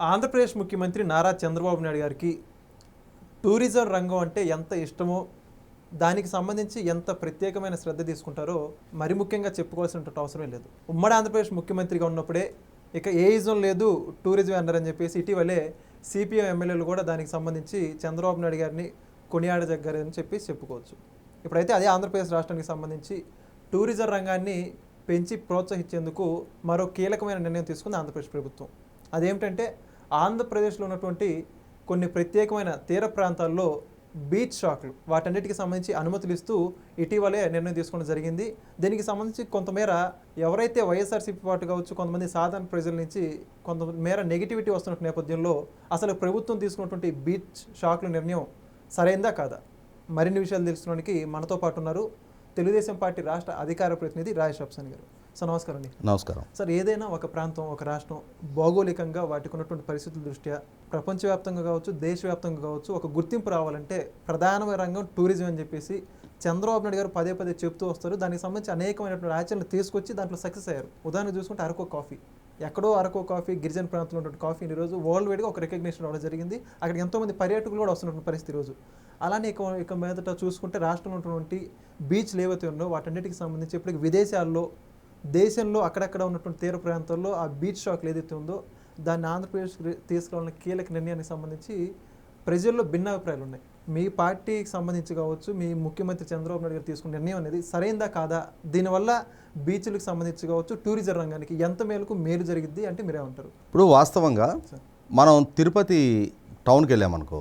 ఆంధ్రప్రదేశ్ ముఖ్యమంత్రి నారా చంద్రబాబు నాయుడు గారికి టూరిజం రంగం అంటే ఎంత ఇష్టమో దానికి సంబంధించి ఎంత ప్రత్యేకమైన శ్రద్ధ తీసుకుంటారో మరి ముఖ్యంగా చెప్పుకోవాల్సినటువంటి అవసరం లేదు. ఉమ్మడి ఆంధ్రప్రదేశ్ ముఖ్యమంత్రిగా ఉన్నప్పుడే ఇక ఏ ఇజం లేదు టూరిజం అన్నారని చెప్పేసి ఇటీవలే సిపిఎం ఎమ్మెల్యేలు కూడా దానికి సంబంధించి చంద్రబాబు నాయుడు గారిని కొనియాడదగ్గారని చెప్పేసి చెప్పుకోవచ్చు. ఇప్పుడైతే అదే ఆంధ్రప్రదేశ్ రాష్ట్రానికి సంబంధించి టూరిజం రంగాన్ని పెంచి ప్రోత్సహించేందుకు మరో కీలకమైన నిర్ణయం తీసుకుంది ఆంధ్రప్రదేశ్ ప్రభుత్వం. అదేమిటంటే ఆంధ్రప్రదేశ్లో ఉన్నటువంటి కొన్ని ప్రత్యేకమైన తీర ప్రాంతాల్లో బీచ్ షాక్లు వాటన్నిటికి సంబంధించి అనుమతులు ఇస్తూ ఇటీవలే నిర్ణయం తీసుకోవడం జరిగింది. దీనికి సంబంధించి కొంతమేర ఎవరైతే వైఎస్ఆర్సీపీ పార్టీ కావచ్చు, కొంతమంది సాధారణ ప్రజల నుంచి కొంతమేర నెగిటివిటీ వస్తున్న నేపథ్యంలో అసలు ప్రభుత్వం తీసుకున్నటువంటి బీచ్ షాక్ల నిర్ణయం సరైందా కాదా మరిన్ని విషయాలు తెలుసుకోవడానికి మనతో పాటు ఉన్నారు తెలుగుదేశం పార్టీ రాష్ట్ర అధికార ప్రతినిధి రాజేష్ అప్సాని గారు. సార్ నమస్కారం అండి. నమస్కారం సార్, ఏదైనా ఒక ప్రాంతం ఒక రాష్ట్రం భౌగోళికంగా వాటికి ఉన్నటువంటి పరిస్థితుల దృష్ట్యా ప్రపంచవ్యాప్తంగా కావచ్చు, దేశవ్యాప్తంగా కావచ్చు ఒక గుర్తింపు రావాలంటే ప్రధానమైన రంగం టూరిజం అని చెప్పేసి చంద్రబాబు నాయుడు గారు పదే పదే చెప్తూ వస్తారు. దానికి సంబంధించి అనేకమైనటువంటి ఆచరణలు తీసుకొచ్చి దాంట్లో సక్సెస్ అయ్యారు. ఉదాహరణ చూసుకుంటే అరకు కాఫీ, ఎక్కడో అరకు కాఫీ గిరిజన ప్రాంతంలో ఉన్నటువంటి కాఫీని ఈరోజు వరల్డ్ వైడ్గా ఒక రికగ్నిషన్ రావడం జరిగింది. అక్కడికి ఎంతోమంది పర్యాటకులు కూడా వస్తున్నటువంటి పరిస్థితి ఈరోజు. అలానే ఇక మీదట చూసుకుంటే రాష్ట్రంలో ఉన్నటువంటి బీచ్లు ఏవైతే ఉన్నో వాటన్నిటికి సంబంధించి ఇప్పటికి విదేశాల్లో, దేశంలో అక్కడక్కడ ఉన్నటువంటి తీర ప్రాంతాల్లో ఆ బీచ్ షాక్లు ఏదైతే ఉందో దాన్ని ఆంధ్రప్రదేశ్ తీసుకురావాలన్న కీలక నిర్ణయానికి సంబంధించి ప్రజల్లో భిన్నాభిప్రాయాలు ఉన్నాయి. మీ పార్టీకి సంబంధించి కావచ్చు, మీ ముఖ్యమంత్రి చంద్రబాబు నాయుడు గారు తీసుకున్న నిర్ణయం అనేది సరైందా కాదా, దీనివల్ల బీచ్లకు సంబంధించి కావచ్చు టూరిజం రంగానికి ఎంత మేలు జరిగిద్ది అంటే మీరేమంటారు? ఇప్పుడు వాస్తవంగా మనం తిరుపతి టౌన్కి వెళ్ళామనుకో,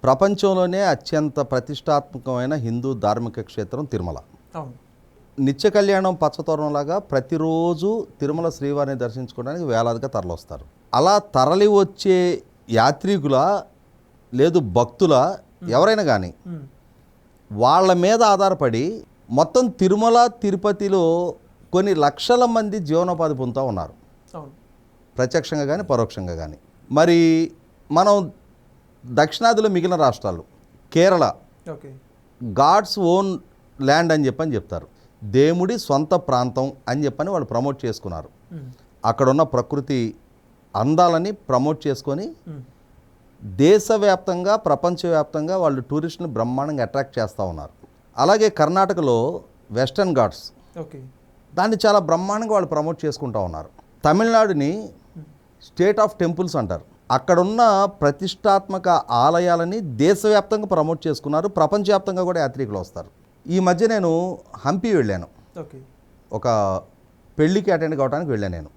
ప్రపంచంలోనే అత్యంత ప్రతిష్టాత్మకమైన హిందూ ధార్మిక క్షేత్రం తిరుమల. అవును. నిత్య కళ్యాణం పచ్చతోరణంలాగా ప్రతిరోజు తిరుమల శ్రీవారిని దర్శించుకోవడానికి వేలాదిగా తరలివస్తారు. అలా తరలి వచ్చే యాత్రికుల లేదు భక్తుల ఎవరైనా కానీ వాళ్ళ మీద ఆధారపడి మొత్తం తిరుమల తిరుపతిలో కొన్ని లక్షల మంది జీవనోపాధి పొందుతూ ఉన్నారు, ప్రత్యక్షంగా కానీ పరోక్షంగా కానీ. మరి మనం దక్షిణాదిలో మిగిలిన రాష్ట్రాలు, కేరళ గాడ్స్ ఓన్ ల్యాండ్ అని చెప్తారు, దేవుడి సొంత ప్రాంతం అని చెప్పని వాళ్ళు ప్రమోట్ చేసుకున్నారు. అక్కడున్న ప్రకృతి అందాలని ప్రమోట్ చేసుకొని దేశవ్యాప్తంగా ప్రపంచవ్యాప్తంగా వాళ్ళు టూరిస్టుని బ్రహ్మాండంగా అట్రాక్ట్ చేస్తూ ఉన్నారు. అలాగే కర్ణాటకలో వెస్టర్న్ ఘాట్స్ దాన్ని చాలా బ్రహ్మాండంగా వాళ్ళు ప్రమోట్ చేసుకుంటూ ఉన్నారు. తమిళనాడుని స్టేట్ ఆఫ్ టెంపుల్స్ అంటారు. అక్కడున్న ప్రతిష్టాత్మక ఆలయాలని దేశవ్యాప్తంగా ప్రమోట్ చేసుకున్నారు. ప్రపంచవ్యాప్తంగా కూడా యాత్రికులు వస్తారు. ఈ మధ్య నేను హంపి వెళ్ళాను, ఒక పెళ్ళికి అటెండ్ కావడానికి వెళ్ళాను.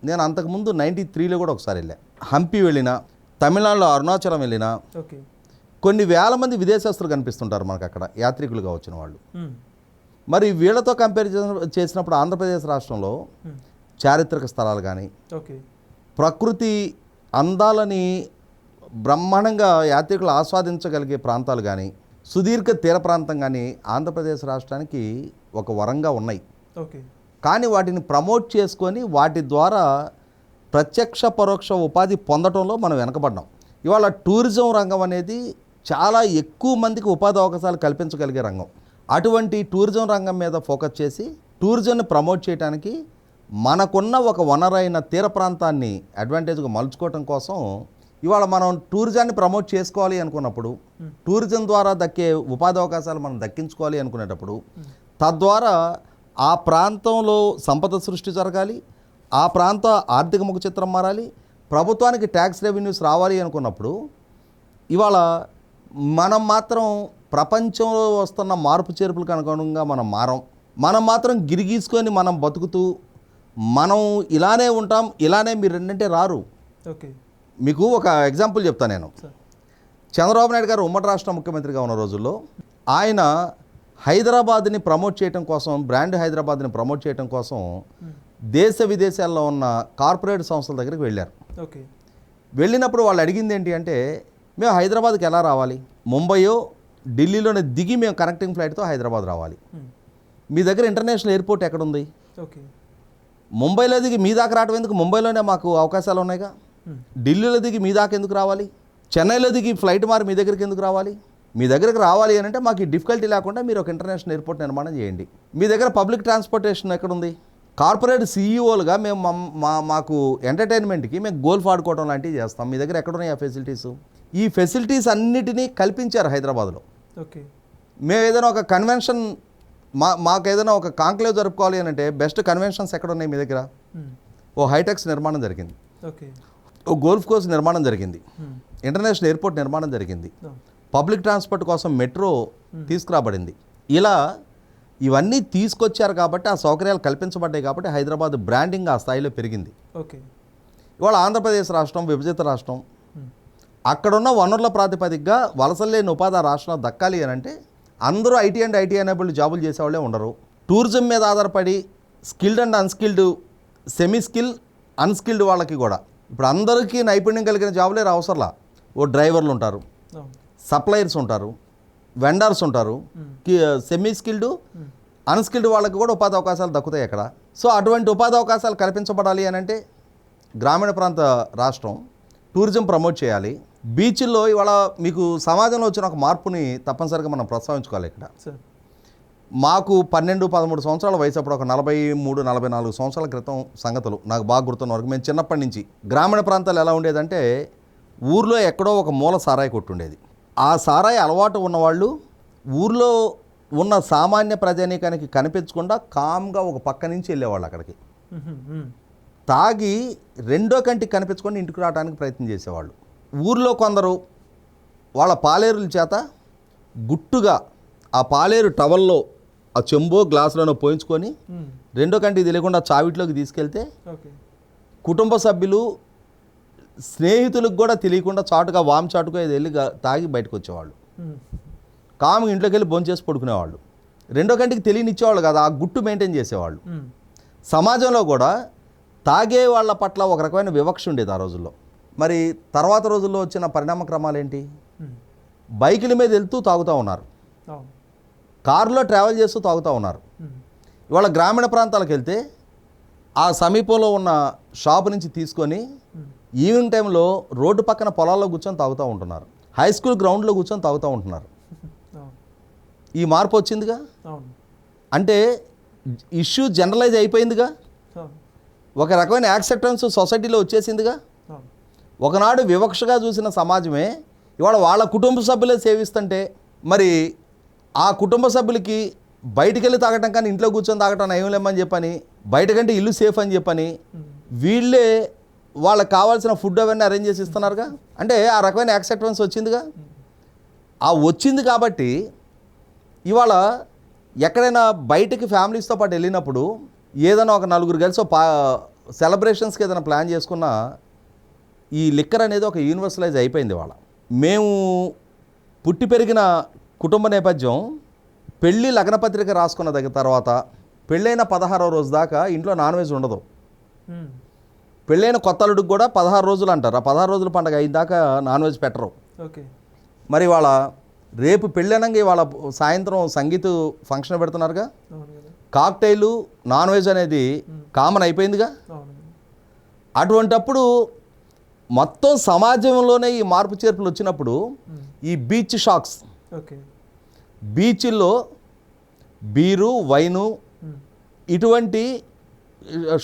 నేను అంతకుముందు 93లో కూడా ఒకసారి వెళ్ళాను. హంపి వెళ్ళిన, తమిళనాడులో అరుణాచలం వెళ్ళిన, కొన్ని వేల మంది విదేశస్తులు కనిపిస్తుంటారు మనకు అక్కడ యాత్రికులుగా వచ్చిన వాళ్ళు. మరి వీళ్ళతో కంపేర్ చేసినప్పుడు ఆంధ్రప్రదేశ్ రాష్ట్రంలో చారిత్రక స్థలాలు కానీ, ప్రకృతి అందాలని బ్రహ్మాండంగా యాత్రికులు ఆస్వాదించగలిగే ప్రాంతాలు కానీ, సుదీర్ఘ తీర ప్రాంతం కానీ ఆంధ్రప్రదేశ్ రాష్ట్రానికి ఒక వరంగా ఉన్నాయి. కానీ వాటిని ప్రమోట్ చేసుకొని వాటి ద్వారా ప్రత్యక్ష పరోక్ష ఉపాధి పొందడంలో మనం వెనకబడ్డాం. ఇవాళ టూరిజం రంగం అనేది చాలా ఎక్కువ మందికి ఉపాధి అవకాశాలు కల్పించగలిగే రంగం. అటువంటి టూరిజం రంగం మీద ఫోకస్ చేసి టూరిజంని ప్రమోట్ చేయడానికి మనకున్న ఒక వనరైన తీర ప్రాంతాన్ని అడ్వాంటేజ్గా మలుచుకోవటం కోసం ఇవాళ మనం టూరిజాన్ని ప్రమోట్ చేసుకోవాలి అనుకున్నప్పుడు, టూరిజం ద్వారా దక్కే ఉపాధి అవకాశాలు మనం దక్కించుకోవాలి అనుకునేటప్పుడు, తద్వారా ఆ ప్రాంతంలో సంపద సృష్టి జరగాలి, ఆ ప్రాంత ఆర్థిక ముఖ చిత్రం మారాలి, ప్రభుత్వానికి ట్యాక్స్ రెవెన్యూస్ రావాలి అనుకున్నప్పుడు ఇవాళ మనం మాత్రం ప్రపంచంలో వస్తున్న మార్పు చేర్పులకు అనుగుణంగా మనం మనం మాత్రం గిరిగీసుకొని మనం బతుకుతూ మనం ఇలానే ఉంటాం, ఇలానే మీరు రెండంటే రారు. మీకు ఒక ఎగ్జాంపుల్ చెప్తాను నేను. చంద్రబాబు నాయుడు గారు ఉమ్మడి రాష్ట్ర ముఖ్యమంత్రిగా ఉన్న రోజుల్లో ఆయన హైదరాబాద్ని ప్రమోట్ చేయడం కోసం, బ్రాండ్ హైదరాబాద్ని ప్రమోట్ చేయడం కోసం దేశ విదేశాల్లో ఉన్న కార్పొరేట్ సంస్థల దగ్గరికి వెళ్ళారు. వెళ్ళినప్పుడు వాళ్ళు అడిగింది ఏంటి అంటే, మేము హైదరాబాద్కి ఎలా రావాలి, ముంబయో ఢిల్లీలోనే దిగి మేము కనెక్టింగ్ ఫ్లైట్తో హైదరాబాద్ రావాలి, మీ దగ్గర ఇంటర్నేషనల్ ఎయిర్పోర్ట్ ఎక్కడుంది, ముంబైలో దిగి మీ దాకా రావడం ఎందుకు, ముంబైలోనే మాకు అవకాశాలు ఉన్నాయిగా, ఢిల్లీలో దిగి మీ దాకా ఎందుకు రావాలి, చెన్నైలో దిగి ఫ్లైట్ మారి మీ దగ్గరికి ఎందుకు రావాలి, మీ దగ్గరికి రావాలి అని అంటే మాకు ఈ డిఫికల్టీ లేకుండా మీరు ఒక ఇంటర్నేషనల్ ఎయిర్పోర్ట్ నిర్మాణం చేయండి, మీ దగ్గర పబ్లిక్ ట్రాన్స్పోర్టేషన్ ఎక్కడుంది, కార్పొరేట్ సీఈఓలుగా మేము మాకు ఎంటర్టైన్మెంట్కి మేము గోల్ఫ్ ఆడుకోవడం లాంటివి చేస్తాం. మీ దగ్గర ఎక్కడున్నాయి ఆ ఫెసిలిటీస్? ఈ ఫెసిలిటీస్ అన్నిటినీ కల్పించారు హైదరాబాద్లో. ఓకే. మేము ఏదైనా ఒక కన్వెన్షన్ మాకు ఏదైనా ఒక కాంక్లేవ్ జరుపుకోవాలి అని అంటే బెస్ట్ కన్వెన్షన్స్ ఎక్కడ ఉన్నాయి మీ దగ్గర? ఓ హైటెక్స్ నిర్మాణం జరిగింది, ఓకే. ఓ గోల్ఫ్ కోర్స్ నిర్మాణం జరిగింది, ఇంటర్నేషనల్ ఎయిర్పోర్ట్ నిర్మాణం జరిగింది, పబ్లిక్ ట్రాన్స్పోర్ట్ కోసం మెట్రో తీసుకురాబడింది. ఇలా ఇవన్నీ తీసుకొచ్చారు కాబట్టి, ఆ సౌకర్యాలు కల్పించబడ్డాయి కాబట్టి హైదరాబాద్ బ్రాండింగ్ ఆ స్థాయిలో పెరిగింది. ఓకే. ఇవాళ ఆంధ్రప్రదేశ్ రాష్ట్రం విభజిత రాష్ట్రం, అక్కడున్న వనరుల ప్రాతిపదికగా వలసలు లేని ఉపాధి ఆ రాష్ట్రంలో దక్కాలి అని అంటే అందరూ ఐటీ అండ్ ఐటీ ఎనేబుల్డ్ జాబులు చేసేవాళ్ళే ఉండరు. టూరిజం మీద ఆధారపడి skilled and unskilled, semi skill, unskilled వాళ్ళకి కూడా ఇప్పుడు అందరికీ నైపుణ్యం కలిగిన జాబులే అవసరంలా. ఓ డ్రైవర్లు ఉంటారు, సప్లయర్స్ ఉంటారు, వెండర్స్ ఉంటారు, సెమీ స్కిల్డ్, అన్స్కిల్డ్ వాళ్ళకి కూడా ఉపాధి అవకాశాలు దక్కుతాయి అక్కడ. సో అటువంటి ఉపాధి అవకాశాలు కల్పించబడాలి అని అంటే గ్రామీణ ప్రాంత రాష్ట్రం టూరిజం ప్రమోట్ చేయాలి. బీచ్ల్లో ఇవాళ మీకు సమాజంలో వచ్చిన ఒక మార్పుని తప్పనిసరిగా మనం ప్రస్తావించుకోవాలి. ఇక్కడ మాకు 12-13 సంవత్సరాల వయసు, అప్పుడు ఒక 43-44 సంవత్సరాల క్రితం సంగతులు నాకు బాగా గుర్తున్న వరకు, మేము చిన్నప్పటి నుంచి గ్రామీణ ప్రాంతాలు ఎలా ఉండేదంటే ఊర్లో ఎక్కడో ఒక మూల సారాయి కొట్టు ఉండేది. ఆ సారాయి అలవాటు ఉన్నవాళ్ళు ఊర్లో ఉన్న సామాన్య ప్రజానీకానికి కనిపించకుండా కామ్గా ఒక పక్క నుంచి వెళ్ళేవాళ్ళు అక్కడికి. తాగి రెండో కంటికి కనిపించుకొని ఇంటికి రావడానికి ప్రయత్నం చేసేవాళ్ళు. ఊర్లో కొందరు వాళ్ళ పాలేరుల చేత గుట్టుగా ఆ పాలేరు టవల్లో ఆ చెంబో గ్లాసులోనో పోయించుకొని రెండో కంటికి తెలియకుండా చావిట్లోకి తీసుకెళ్తే కుటుంబ సభ్యులు, స్నేహితులకు కూడా తెలియకుండా చాటుగా చాటుగా ఇది వెళ్ళి తాగి బయటకు వచ్చేవాళ్ళు. కాము ఇంట్లోకి వెళ్ళి భోంచేసి పడుకునేవాళ్ళు. రెండో కంటికి తెలియనిచ్చేవాళ్ళు కదా, ఆ గుట్టు మెయింటైన్ చేసేవాళ్ళు. సమాజంలో కూడా తాగే వాళ్ళ పట్ల ఒక రకమైన వివక్ష ఉండేది ఆ రోజుల్లో. మరి తర్వాత రోజుల్లో వచ్చిన పరిణామ క్రమాలు ఏంటి? బైకుల మీద వెళ్తూ తాగుతూ ఉన్నారు, కారులో ట్రావెల్ చేస్తూ తాగుతూ ఉన్నారు. ఇవాళ గ్రామీణ ప్రాంతాలకు వెళ్తే ఆ సమీపంలో ఉన్న షాపు నుంచి తీసుకొని ఈవినింగ్ టైంలో రోడ్డు పక్కన పొలాల్లో కూర్చొని తాగుతూ ఉంటున్నారు, హై స్కూల్ గ్రౌండ్లో కూర్చొని తాగుతూ ఉంటున్నారు. ఈ మార్పు వచ్చిందిగా. అంటే ఇష్యూ జనరలైజ్ అయిపోయిందిగా, ఒక రకమైన యాక్సెప్టెన్స్ సొసైటీలో వచ్చేసిందిగా. ఒకనాడు వివక్షగా చూసిన సమాజమే ఇవాళ వాళ్ళ కుటుంబ సభ్యులే సేవిస్తుంటే మరి ఆ కుటుంబ సభ్యులకి బయటికి వెళ్ళి తాగటం కానీ ఇంట్లో కూర్చొని తాగటం నయం లేమని చెప్పని, బయటకంటే ఇల్లు సేఫ్ అని చెప్పని వీళ్ళే వాళ్ళకి కావాల్సిన ఫుడ్ అవన్నీ అరేంజ్ చేసి ఇస్తున్నారుగా. అంటే ఆ రకమైన యాక్సెప్టెన్స్ వచ్చిందిగా. ఆ వచ్చింది కాబట్టి ఇవాళ ఎక్కడైనా బయటకి ఫ్యామిలీస్తో పాటు వెళ్ళినప్పుడు ఏదైనా ఒక నలుగురు కలిసి సెలబ్రేషన్స్కి ఏదైనా ప్లాన్ చేసుకున్నా ఈ లిక్కర్ అనేది ఒక యూనివర్సలైజ్ అయిపోయింది. వాళ్ళ మేము పుట్టి పెరిగిన కుటుంబ నేపథ్యం పెళ్ళి లగ్నపత్రిక రాసుకున్న దగ్గర తర్వాత పెళ్ళైన 16వ రోజు దాకా ఇంట్లో నాన్ వెజ్ ఉండదు. పెళ్ళైన కొత్త అల్లుడికి కూడా 16 రోజులు అంటారు. ఆ 16 రోజుల పండుగ అయిన దాకా నాన్ వెజ్ పెట్టరు. మరి వాళ్ళ రేపు పెళ్ళనంగా వాళ్ళ సాయంత్రం సంగీత ఫంక్షన్ పెడుతున్నారుగా, కాక్టైలు నాన్ వెజ్ అనేది కామన్ అయిపోయిందిగా. అటువంటప్పుడు మొత్తం సమాజంలోనే ఈ మార్పు చేర్పులు వచ్చినప్పుడు ఈ బీచ్ షాక్స్, బీచ్ల్లో బీరు, వైను ఇటువంటి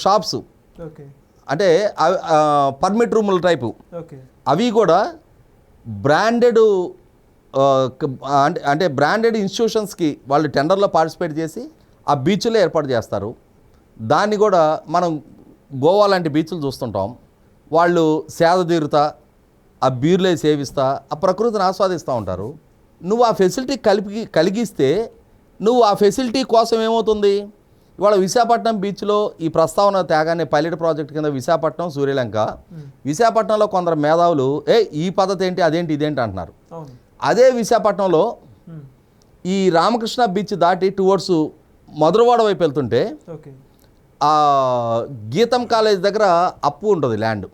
షాప్స్, అంటే పర్మిట్ రూముల టైపు, అవి కూడా బ్రాండెడ్ అంటే బ్రాండెడ్ ఇన్స్టిట్యూషన్స్కి వాళ్ళు టెండర్లో పార్టిసిపేట్ చేసి ఆ బీచ్లో ఏర్పాటు చేస్తారు. దాన్ని కూడా మనం గోవా లాంటి బీచ్లు చూస్తుంటాం. వాళ్ళు సేద తీరుతా ఆ బీర్లే సేవిస్తా ఆ ప్రకృతిని ఆస్వాదిస్తూ ఉంటారు. నువ్వు ఆ ఫెసిలిటీ కలిగిస్తే నువ్వు ఆ ఫెసిలిటీ కోసం ఏమవుతుంది, ఇవాళ విశాఖపట్నం బీచ్లో ఈ ప్రస్తావన తేగానే పైలట్ ప్రాజెక్ట్ కింద విశాఖపట్నం, సూర్యలంక, విశాఖపట్నంలో కొందరు మేధావులు ఈ పద్ధతి ఏంటి, అదేంటి, ఇదేంటి అంటున్నారు. అదే విశాఖపట్నంలో ఈ రామకృష్ణ బీచ్ దాటి టువర్డ్స్ మధురవాడ వైపు వెళ్తుంటే ఆ గీతం కాలేజ్ దగ్గర అప్పు ఉంటుంది ల్యాండ్.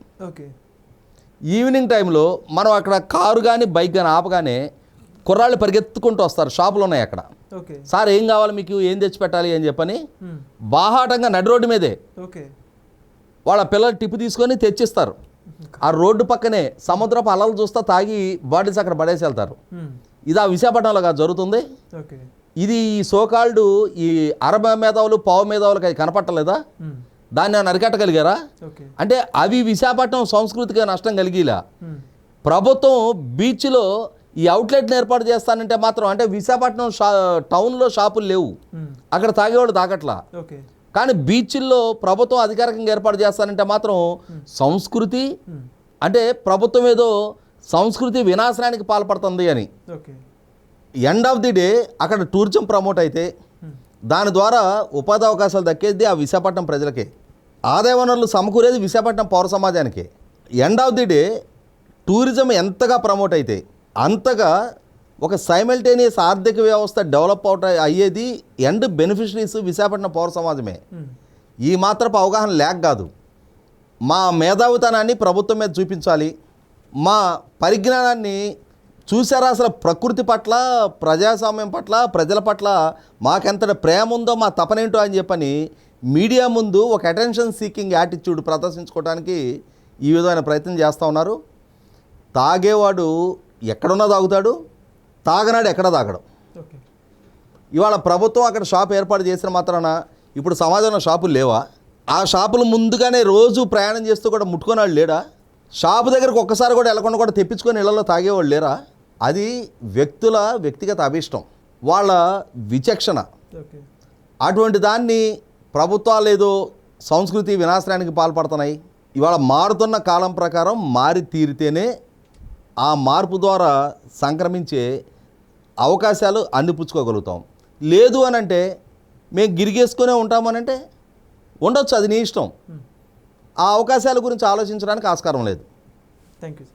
ఈవినింగ్ టైంలో మనం అక్కడ కారు కానీ బైక్ కానీ ఆపగానే కుర్రాళ్ళు పరిగెత్తుకుంటూ వస్తారు. షాపులు ఉన్నాయి అక్కడ. సార్ ఏం కావాలి మీకు, ఏం తెచ్చిపెట్టాలి అని చెప్పని బాహాటంగా నడి రోడ్డు మీదే వాళ్ళ పిల్లలు టిప్పు తీసుకొని తెచ్చిస్తారు. ఆ రోడ్డు పక్కనే సముద్రపు అలలు చూస్తా తాగి బాటిల్స్ అక్కడ పడేసి వెళ్తారు. ఇది ఆ విశాఖపట్నంలో కాదు జరుగుతుంది. ఇది ఈ సోకాల్డ్ ఈ అరబ మేధావులు పావు మేధావులకు అది కనపట్టలేదా? దాన్ని ఆయన అరికట్టగలిగారా? ఓకే. అంటే అవి విశాఖపట్నం సంస్కృతిగా నష్టం కలిగిలా. ప్రభుత్వం బీచ్లో ఈ అవుట్లెట్ని ఏర్పాటు చేస్తానంటే మాత్రం, అంటే విశాఖపట్నం టౌన్లో షాపులు లేవు, అక్కడ తాగేవాళ్ళు తాగట్లా. ఓకే. కానీ బీచ్ల్లో ప్రభుత్వం అధికారికంగా ఏర్పాటు చేస్తానంటే మాత్రం సంస్కృతి, అంటే ప్రభుత్వం ఏదో సంస్కృతి వినాశనానికి పాల్పడుతుంది అని. Okay. End of the day అక్కడ టూరిజం ప్రమోట్ అయితే దాని ద్వారా ఉపాధి అవకాశాలు దక్కేది ఆ విశాఖపట్నం ప్రజలకే, ఆదాయ వనరులు సమకూరేది విశాఖపట్నం పౌర సమాజానికి. End of the day tourism ఎంతగా ప్రమోట్ అయితే అంతగా ఒక సైమల్టేనియస్ ఆర్థిక వ్యవస్థ డెవలప్ అయ్యేది ఎండ్ బెనిఫిషరీస్ విశాఖపట్నం పౌర సమాజమే. ఈ మాత్రపు అవగాహన లేక కాదు. మా మేధావితనాన్ని ప్రభుత్వం మీద చూపించాలి, మా పరిజ్ఞానాన్ని చూసారా, అసలు ప్రకృతి పట్ల, ప్రజాస్వామ్యం పట్ల, ప్రజల పట్ల మాకెంత ప్రేమ ఉందో, మా తపనేంటో అని చెప్పని మీడియా ముందు ఒక అటెన్షన్ సీకింగ్ యాటిట్యూడ్ ప్రదర్శించుకోవడానికి ఈ విధమైన ప్రయత్నం చేస్తూ ఉన్నారు. తాగేవాడు ఎక్కడున్నా తాగుతాడు, తాగనాడు ఎక్కడ తాగడం. ఓకే. ఇవాళ ప్రభుత్వం అక్కడ షాప్ ఏర్పాటు చేసిన మాత్రాన ఇప్పుడు సమాజంలో షాపులు లేవా? ఆ షాపులు ముందుగానే రోజు ప్రయాణం చేస్తూ కూడా ముట్టుకునేవాళ్ళు లేడా? షాపు దగ్గరకు ఒక్కసారి కూడా వెళ్ళకుండా కూడా తెప్పించుకొని ఇళ్లలో తాగేవాళ్ళు లేరా? అది వ్యక్తుల వ్యక్తిగత అభిష్టం, వాళ్ళ విచక్షణ. ఓకే. అటువంటి దాన్ని ప్రభుత్వాలు ఏదో సంస్కృతి వినాశనానికి పాల్పడుతున్నాయి. ఇవాళ మారుతున్న కాలం ప్రకారం మారి తీరితేనే ఆ మార్పు ద్వారా సంక్రమించే అవకాశాలు అందిపుచ్చుకోగలుగుతాం. లేదు అని అంటే మేము గిరిగేసుకునే ఉంటామనంటే ఉండొచ్చు, అది నీ ఇష్టం. ఆ అవకాశాల గురించి ఆలోచించడానికి ఆస్కారం లేదు. Thank you.